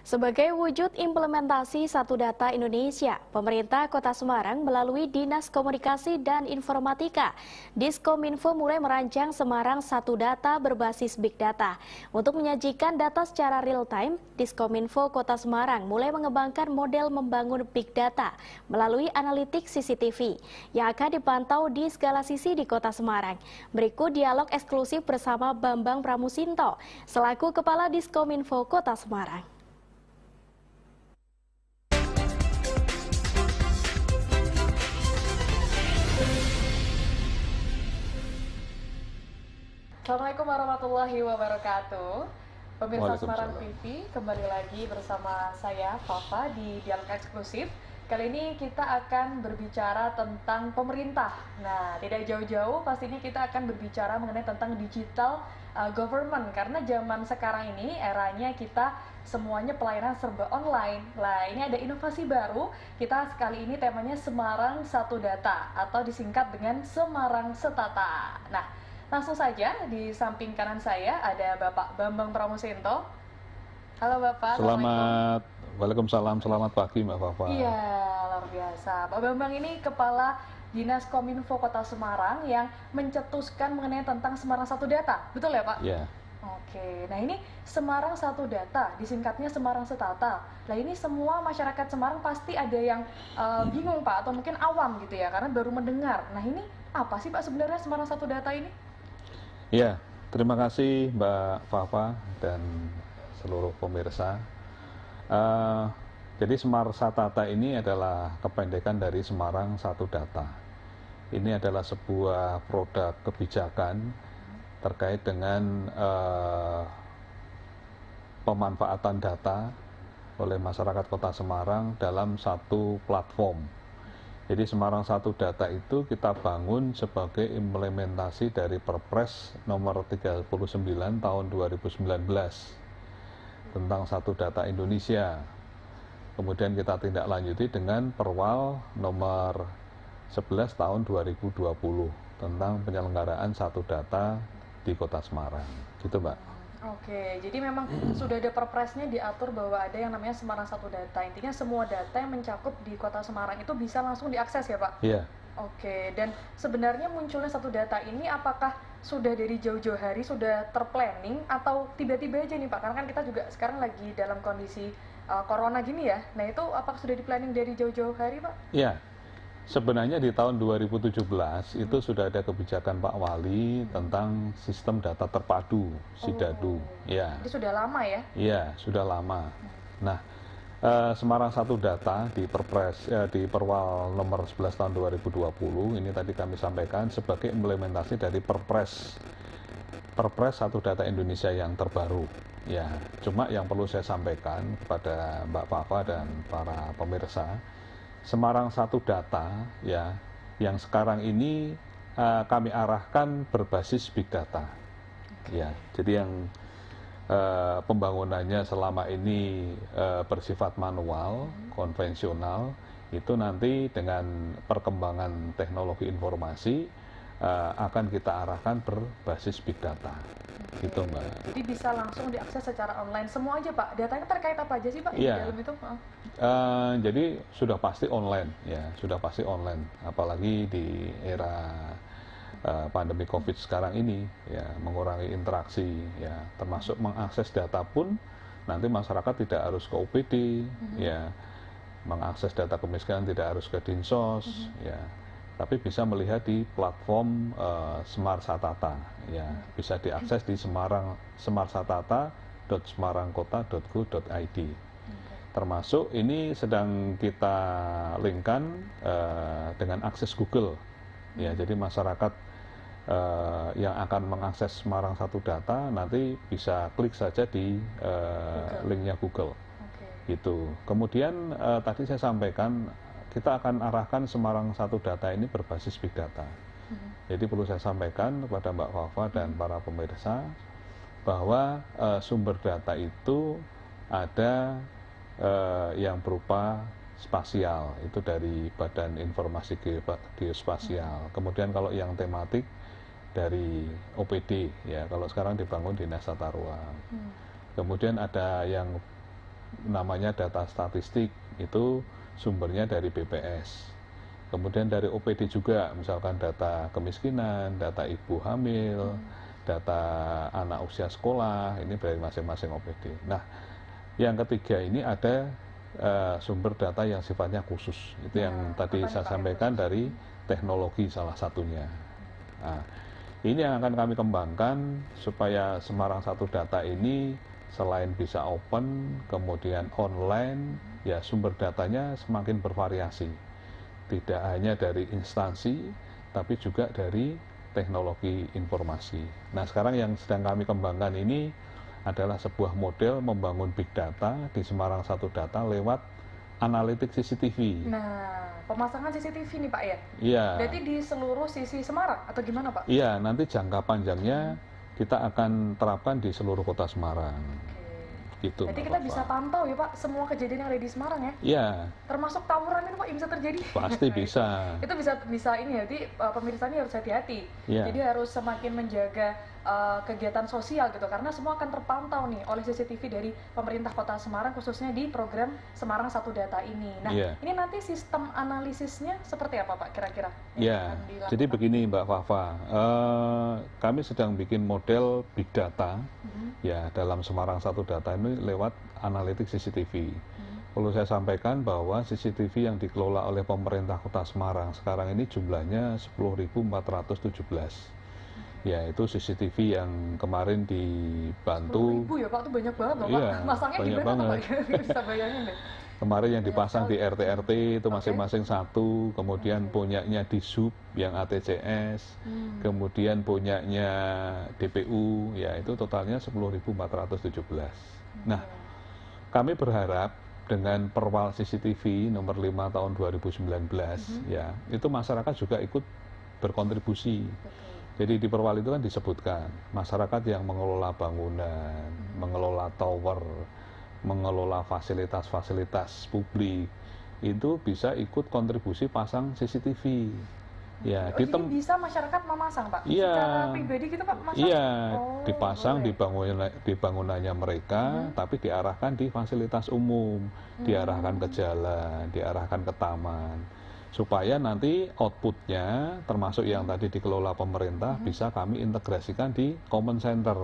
Sebagai wujud implementasi Satu Data Indonesia, pemerintah Kota Semarang melalui Dinas Komunikasi dan Informatika, Diskominfo mulai merancang Semarang Satu Data berbasis Big Data. Untuk menyajikan data secara real-time, Diskominfo Kota Semarang mulai mengembangkan model membangun Big Data melalui analitik CCTV yang akan dipantau di segala sisi di Kota Semarang. Berikut dialog eksklusif bersama Bambang Pramusinto, selaku Kepala Diskominfo Kota Semarang. Assalamualaikum warahmatullahi wabarakatuh. Pemirsa Semarang TV, kembali lagi bersama saya, Fafa, di Dialog Eksklusif. Kali ini kita akan berbicara tentang pemerintah. Nah, tidak jauh-jauh, pastinya kita akan berbicara mengenai tentang digital government. Karena zaman sekarang ini, eranya kita semuanya pelayanan serba online. Nah, ini ada inovasi baru. Kita kali ini temanya Semarang Satu Data, atau disingkat dengan Semarang Setata. Nah, langsung saja, di samping kanan saya ada Bapak Bambang Pramusinto. Halo Bapak. Selamat, Waalaikumsalam, selamat pagi Mbak Fafa. Iya, luar biasa. Pak Bambang ini Kepala Dinas Kominfo Kota Semarang yang mencetuskan mengenai tentang Semarang Satu Data. Betul ya Pak? Iya. Oke, nah ini Semarang Satu Data, disingkatnya Semarang Setata. Nah ini semua masyarakat Semarang pasti ada yang bingung Pak, atau mungkin awam gitu ya, karena baru mendengar. Nah ini apa sih Pak sebenarnya Semarang Satu Data ini? Ya, terima kasih Mbak Fafa dan seluruh pemirsa. Jadi Semarang Satata ini adalah kependekan dari Semarang Satu Data. Ini adalah sebuah produk kebijakan terkait dengan pemanfaatan data oleh masyarakat Kota Semarang dalam satu platform. Jadi Semarang Satu Data itu kita bangun sebagai implementasi dari Perpres nomor 39 tahun 2019 tentang Satu Data Indonesia. Kemudian kita tindak lanjuti dengan Perwal nomor 11 tahun 2020 tentang penyelenggaraan Satu Data di Kota Semarang. Gitu Mbak. Oke, jadi memang sudah ada perpresnya diatur bahwa ada yang namanya Semarang Satu Data. Intinya semua data yang mencakup di Kota Semarang itu bisa langsung diakses ya Pak? Iya. Oke, dan sebenarnya munculnya Satu Data ini apakah sudah dari jauh-jauh hari sudah terplanning atau tiba-tiba aja nih Pak? Karena kan kita juga sekarang lagi dalam kondisi corona gini ya. Nah itu apakah sudah di-planning dari jauh-jauh hari Pak? Iya. Sebenarnya di tahun 2017 itu sudah ada kebijakan Pak Wali tentang sistem data terpadu SIDADU. Ya. Jadi sudah lama ya? Iya, sudah lama. Nah, Semarang Satu Data di Perpres di Perwal nomor 11 tahun 2020 ini tadi kami sampaikan sebagai implementasi dari Perpres Satu Data Indonesia yang terbaru. Ya, cuma yang perlu saya sampaikan kepada Mbak Fafa dan para pemirsa, Semarang Satu Data ya yang sekarang ini kami arahkan berbasis Big Data. Ya, jadi yang pembangunannya selama ini bersifat manual, konvensional, itu nanti dengan perkembangan teknologi informasi akan kita arahkan berbasis Big Data. Gitu Mbak. Jadi bisa langsung diakses secara online semua aja Pak. Datanya terkait apa aja sih Pak di dalam itu? Jadi sudah pasti online ya, sudah pasti online. Apalagi di era pandemi COVID sekarang ini ya, mengurangi interaksi ya, termasuk mengakses data pun nanti masyarakat tidak harus ke OPD ya, mengakses data kemiskinan tidak harus ke Dinsos ya, tapi bisa melihat di platform Smart Satata ya, bisa diakses di smartsatata.semarangkota.go.id. Termasuk ini sedang kita linkkan dengan akses Google ya, jadi masyarakat yang akan mengakses Semarang Satu Data nanti bisa klik saja di linknya Google. Gitu. Kemudian tadi saya sampaikan kita akan arahkan Semarang Satu Data ini berbasis Big Data. Jadi perlu saya sampaikan kepada Mbak Fafa dan para pemirsa bahwa sumber data itu ada yang berupa spasial, itu dari Badan Informasi Geospasial. Kemudian kalau yang tematik dari OPD ya, kalau sekarang dibangun Dinas Tata Ruang. Kemudian ada yang namanya data statistik, itu sumbernya dari BPS. Kemudian dari OPD juga, misalkan data kemiskinan, data ibu hamil, data anak usia sekolah, ini dari masing-masing OPD. Nah, yang ketiga ini ada sumber data yang sifatnya khusus. Itu yang tadi saya sampaikan dari teknologi salah satunya. Nah, ini yang akan kami kembangkan supaya Semarang Satu Data ini selain bisa open, kemudian online, ya sumber datanya semakin bervariasi. Tidak hanya dari instansi, tapi juga dari teknologi informasi. Nah, sekarang yang sedang kami kembangkan ini adalah sebuah model membangun big data di Semarang Satu Data lewat analitik CCTV. Nah, pemasangan CCTV nih Pak ya? Iya. Berarti di seluruh sisi Semarang atau gimana Pak? Iya, nanti jangka panjangnya kita akan terapkan di seluruh kota Semarang. Gitu. Jadi kita bisa pantau ya Pak semua kejadian yang ada di Semarang ya? Iya. Termasuk tawuran itu Pak yang bisa terjadi? Pasti bisa. Itu bisa ini ya, jadi pemirsa ini harus hati-hati. Iya. Jadi harus semakin menjaga kegiatan sosial gitu, karena semua akan terpantau nih oleh CCTV dari pemerintah Kota Semarang, khususnya di program Semarang Satu Data ini. Nah, ini nanti sistem analisisnya seperti apa Pak kira-kira? Iya. Jadi begini Mbak Fafa, kami sedang bikin model big data ya dalam Semarang Satu Data ini lewat analitik CCTV. Perlu saya sampaikan bahwa CCTV yang dikelola oleh pemerintah Kota Semarang sekarang ini jumlahnya 10.417. Ya, itu CCTV yang kemarin dibantu. 10.000 ya Pak, itu banyak banget loh Pak. Iya, Masangnya banyak gimana banget. Pak? Bisa bayangin deh. Kemarin yang dipasang di RT-RT itu masing-masing satu, kemudian punyanya di SUB yang ATCS, kemudian punyanya DPU, ya itu totalnya 10.417. Nah, kami berharap dengan Perwal CCTV nomor 5 tahun 2019, ya itu masyarakat juga ikut berkontribusi. Jadi di Perwal itu kan disebutkan masyarakat yang mengelola bangunan, mengelola tower, mengelola fasilitas-fasilitas publik itu bisa ikut kontribusi pasang CCTV. Ya, jadi bisa masyarakat memasang Pak? Iya. Secara pribadi gitu Pak masang? Iya, dipasang di bangunannya mereka, tapi diarahkan di fasilitas umum, diarahkan ke jalan, diarahkan ke taman, supaya nanti outputnya termasuk yang tadi dikelola pemerintah bisa kami integrasikan di common center.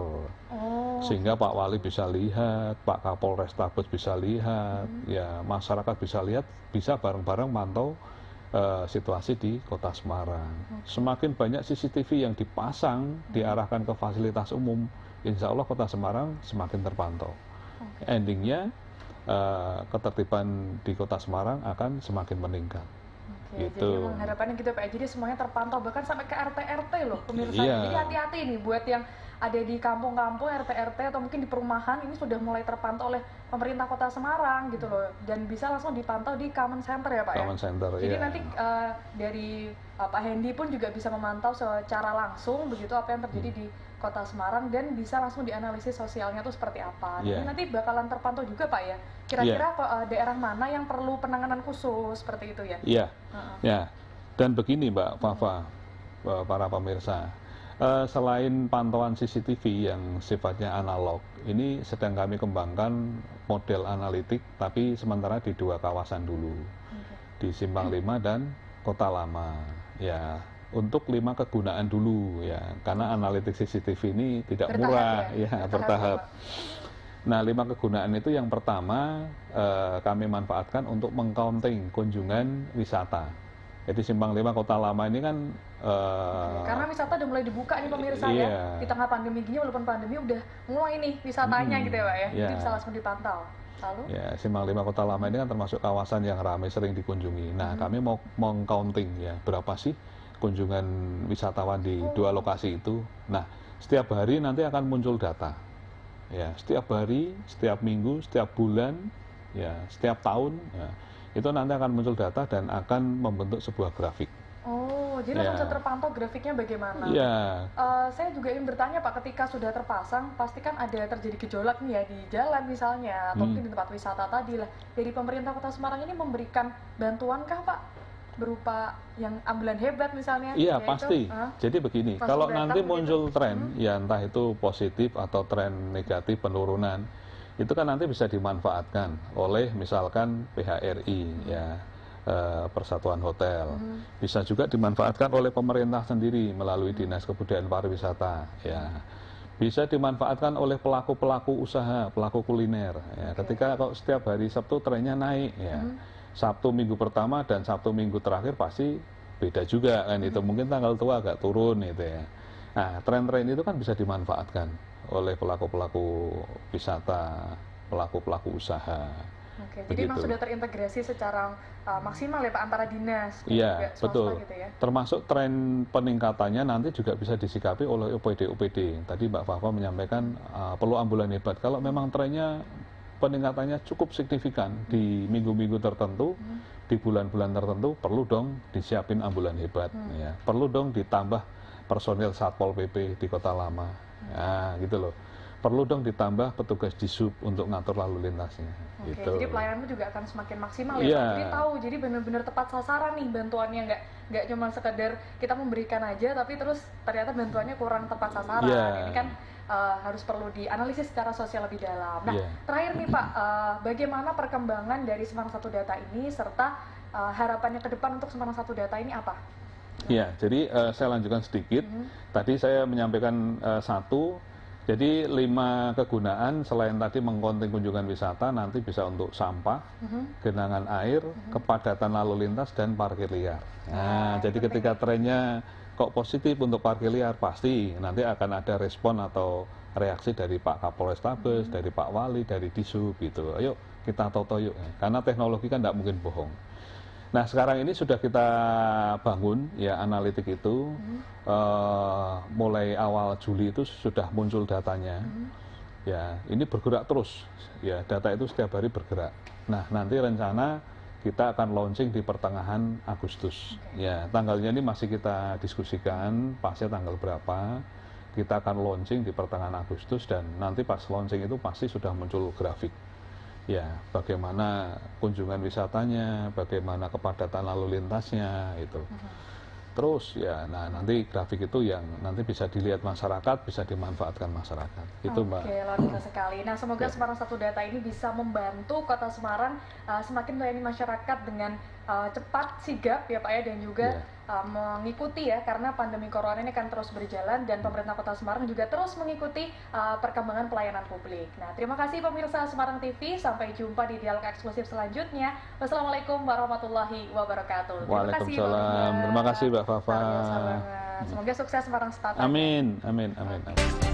Sehingga Pak Wali bisa lihat, Pak Kapolrestabes bisa lihat, ya masyarakat bisa lihat, bisa bareng-bareng mantau situasi di Kota Semarang. Semakin banyak CCTV yang dipasang diarahkan ke fasilitas umum, insya Allah Kota Semarang semakin terpantau. Endingnya ketertiban di Kota Semarang akan semakin meningkat. Gitu. Jadi emang harapannya gitu Pak, jadi semuanya terpantau bahkan sampai ke RT-RT loh pemirsa. Jadi hati-hati nih buat yang ada di kampung-kampung, RT-RT atau mungkin di perumahan, ini sudah mulai terpantau oleh pemerintah Kota Semarang gitu loh, dan bisa langsung dipantau di Common Center ya Pak ya. Common Center, jadi nanti dari Pak Hendy pun juga bisa memantau secara langsung begitu apa yang terjadi di Kota Semarang dan bisa langsung dianalisis sosialnya itu seperti apa. Jadi nanti bakalan terpantau juga Pak ya. Kira-kira daerah mana yang perlu penanganan khusus seperti itu ya? Iya. Ya. Dan begini Mbak Fafa, para pemirsa, selain pantauan CCTV yang sifatnya analog, ini sedang kami kembangkan model analitik, tapi sementara di 2 kawasan dulu, di Simpang 5 dan Kota Lama. Ya, untuk 5 kegunaan dulu ya, karena analitik CCTV ini tidak murah, ya bertahap. Nah, 5 kegunaan itu yang pertama kami manfaatkan untuk mengcounting kunjungan wisata. Jadi Simpang 5 Kota Lama ini kan karena wisata udah mulai dibuka nih pemirsa ya. Di tengah pandemi gini, walaupun pandemi udah mulai nih wisatanya gitu ya Pak ya. Jadi bisa langsung dipantau. Lalu? Ya, Simpang 5 Kota Lama ini kan termasuk kawasan yang ramai sering dikunjungi. Nah, kami mau mengcounting ya, berapa sih kunjungan wisatawan di 2 lokasi itu. Nah, setiap hari nanti akan muncul data. Ya, setiap hari, setiap minggu, setiap bulan, ya, setiap tahun, ya, itu nanti akan muncul data dan akan membentuk sebuah grafik. Oh, jadi langsung bisa terpantau grafiknya bagaimana? Iya. Saya juga ingin bertanya Pak, ketika sudah terpasang, pasti kan ada terjadi gejolak nih ya di jalan misalnya, atau mungkin di tempat wisata tadi lah. Dari pemerintah Kota Semarang ini memberikan bantuan kah Pak? Berupa yang ambulan hebat misalnya? Iya, pasti. Jadi begini, kalau nanti muncul tren, ya entah itu positif atau tren negatif penurunan, itu kan nanti bisa dimanfaatkan oleh misalkan PHRI ya, Persatuan Hotel, bisa juga dimanfaatkan oleh pemerintah sendiri melalui Dinas Kebudayaan Pariwisata ya, bisa dimanfaatkan oleh pelaku-pelaku usaha, pelaku kuliner ya. Ketika kalau setiap hari Sabtu trennya naik ya, Sabtu minggu pertama dan Sabtu minggu terakhir pasti beda juga kan, itu mungkin tanggal tua agak turun itu ya. Nah, tren-tren itu kan bisa dimanfaatkan oleh pelaku-pelaku wisata, pelaku-pelaku usaha. Oke, jadi memang sudah terintegrasi secara maksimal ya Pak antara dinas dan iya, juga swasta betul. gitu ya. Termasuk tren peningkatannya nanti juga bisa disikapi oleh OPD-OPD. Tadi Mbak Fafa menyampaikan perlu ambulan hebat. Kalau memang trennya peningkatannya cukup signifikan di minggu-minggu tertentu, di bulan-bulan tertentu, perlu dong disiapin ambulan hebat. Ya. Perlu dong ditambah personil Satpol PP di Kota Lama. Nah, gitu loh. Perlu dong ditambah petugas di sub untuk ngatur lalu lintasnya. Oke, gitu. jadi pelayananmu juga akan semakin maksimal ya, Iya. Pak. Jadi tahu, jadi benar-benar tepat sasaran nih bantuannya, nggak cuma sekedar kita memberikan aja, tapi terus ternyata bantuannya kurang tepat sasaran. Iya. Ini kan harus perlu dianalisis secara sosial lebih dalam. Nah, Iya. terakhir nih Pak, bagaimana perkembangan dari Semarang Satu Data ini serta harapannya ke depan untuk Semarang Satu Data ini apa? Ya, jadi saya lanjutkan sedikit. Tadi saya menyampaikan satu, jadi 5 kegunaan selain tadi mengkonten kunjungan wisata, nanti bisa untuk sampah, genangan air, kepadatan lalu lintas, dan parkir liar. Nah, jadi ketika trennya kok positif untuk parkir liar, pasti nanti akan ada respon atau reaksi dari Pak Kapolrestabes, dari Pak Wali, dari Disub gitu. Ayo kita toto yuk, karena teknologi kan tidak mungkin bohong. Nah, sekarang ini sudah kita bangun ya analitik itu, mulai awal Juli itu sudah muncul datanya. Ya, ini bergerak terus. Ya, data itu setiap hari bergerak. Nah, nanti rencana kita akan launching di pertengahan Agustus. Ya, tanggalnya ini masih kita diskusikan, pasnya tanggal berapa. Kita akan launching di pertengahan Agustus dan nanti pas launching itu pasti sudah muncul grafik. Ya, bagaimana kunjungan wisatanya, bagaimana kepadatan lalu lintasnya itu. Terus ya, nah nanti grafik itu yang nanti bisa dilihat masyarakat, bisa dimanfaatkan masyarakat. Itu Mbak. Oke, luar biasa sekali. Nah, semoga Semarang Satu Data ini bisa membantu Kota Semarang semakin melayani masyarakat dengan cepat, sigap ya Pak ya, dan juga mengikuti ya, karena pandemi corona ini akan terus berjalan dan pemerintah Kota Semarang juga terus mengikuti perkembangan pelayanan publik. Nah, terima kasih pemirsa Semarang TV, sampai jumpa di dialog eksklusif selanjutnya. Wassalamualaikum warahmatullahi wabarakatuh. Waalaikumsalam. Terima kasih Mbak Fafa. Semoga sukses Semarang Satu Data. Amin, amin, amin. Amin.